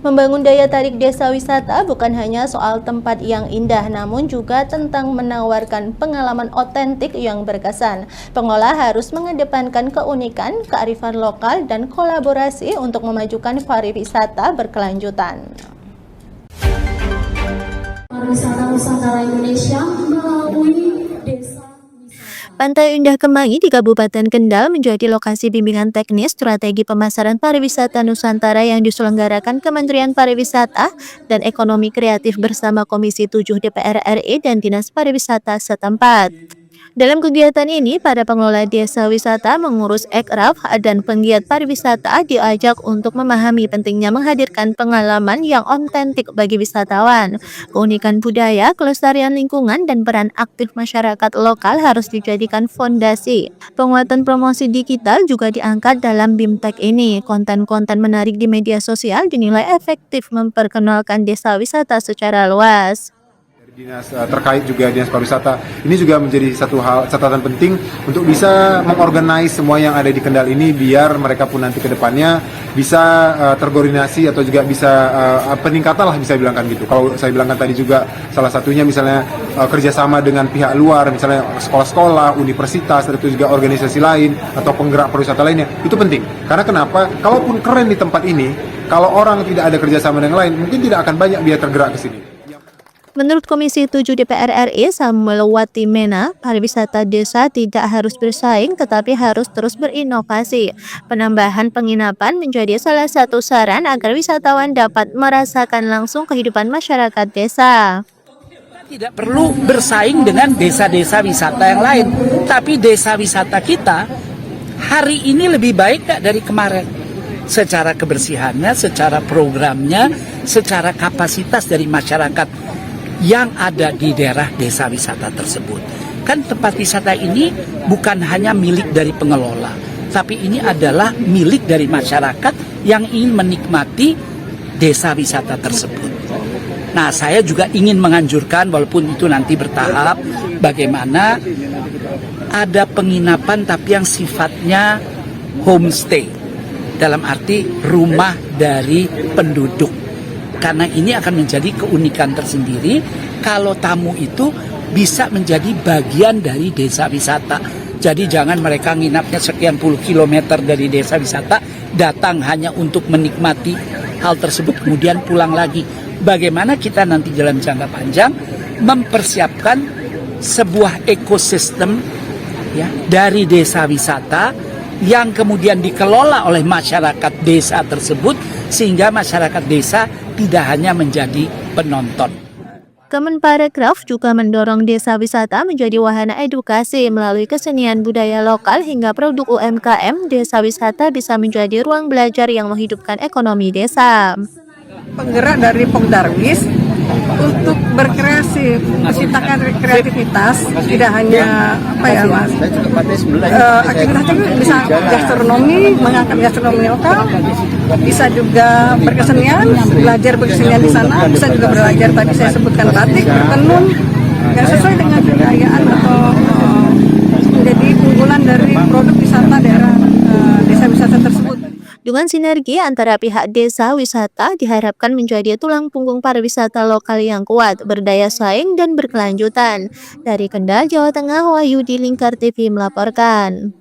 Membangun daya tarik desa wisata bukan hanya soal tempat yang indah, namun juga tentang menawarkan pengalaman otentik yang berkesan. Pengelola harus mengedepankan keunikan, kearifan lokal, dan kolaborasi untuk memajukan pariwisata berkelanjutan. Pariwisata Nusantara Indonesia melalui desa. Pantai Indah Kemangi di Kabupaten Kendal menjadi lokasi bimbingan teknis strategi pemasaran pariwisata Nusantara yang diselenggarakan Kementerian Pariwisata dan Ekonomi Kreatif bersama Komisi 7 DPR RI dan Dinas Pariwisata setempat. Dalam kegiatan ini, para pengelola desa wisata, mengurus ekraf, dan penggiat pariwisata diajak untuk memahami pentingnya menghadirkan pengalaman yang otentik bagi wisatawan. Keunikan budaya, kelestarian lingkungan, dan peran aktif masyarakat lokal harus dijadikan fondasi. Penguatan promosi digital juga diangkat dalam BIMTEK ini. Konten-konten menarik di media sosial dinilai efektif memperkenalkan desa wisata secara luas. Dinas terkait juga Dinas Pariwisata ini juga menjadi satu hal catatan penting untuk bisa mengorganize semua yang ada di Kendal ini biar mereka pun nanti ke depannya bisa terkoordinasi atau juga bisa peningkatan lah bisa bilangkan gitu. Kalau saya bilangkan tadi juga salah satunya misalnya kerjasama dengan pihak luar, misalnya sekolah-sekolah, universitas, atau juga organisasi lain atau penggerak pariwisata lainnya, itu penting. Karena kenapa? Kalaupun keren di tempat ini, kalau orang tidak ada kerjasama dengan lain, mungkin tidak akan banyak biar tergerak ke sini. Menurut Komisi 7 DPR RI, Samuel Watimena, pariwisata desa tidak harus bersaing tetapi harus terus berinovasi. Penambahan penginapan menjadi salah satu saran agar wisatawan dapat merasakan langsung kehidupan masyarakat desa. Tidak perlu bersaing dengan desa-desa wisata yang lain, tapi desa wisata kita hari ini lebih baik dari kemarin. Secara kebersihannya, secara programnya, secara kapasitas dari masyarakat yang ada di daerah desa wisata tersebut. Kan tempat wisata ini bukan hanya milik dari pengelola, tapi ini adalah milik dari masyarakat yang ingin menikmati desa wisata tersebut. Nah, saya juga ingin menganjurkan, walaupun itu nanti bertahap, bagaimana ada penginapan tapi yang sifatnya homestay, dalam arti rumah dari penduduk. Karena ini akan menjadi keunikan tersendiri kalau tamu itu bisa menjadi bagian dari desa wisata. Jadi jangan mereka nginapnya sekian puluh kilometer dari desa wisata, datang hanya untuk menikmati hal tersebut kemudian pulang lagi. Bagaimana kita nanti dalam jangka panjang mempersiapkan sebuah ekosistem ya, dari desa wisata yang kemudian dikelola oleh masyarakat desa tersebut sehingga masyarakat desa tidak hanya menjadi penonton. Kemenparekraf juga mendorong desa wisata menjadi wahana edukasi melalui kesenian budaya lokal hingga produk UMKM. Desa wisata bisa menjadi ruang belajar yang menghidupkan ekonomi desa. Penggerak dari Pogdarwis untuk berkreasi, menciptakan kreativitas, tidak hanya apa ya mas, aktivitasnya bisa gastronomi, mengangkat gastronomi lokal, bisa juga berkesenian, belajar berkesenian di sana, bisa juga belajar tadi saya sebutkan batik, bertenun, yang sesuai dengan kekayaan atau menjadi unggulan dari produk wisata daerah desa wisata tersebut. Dengan sinergi antara pihak desa wisata diharapkan menjadi tulang punggung pariwisata lokal yang kuat, berdaya saing, dan berkelanjutan. Dari Kendal, Jawa Tengah, Wahyudi Lingkar TV melaporkan.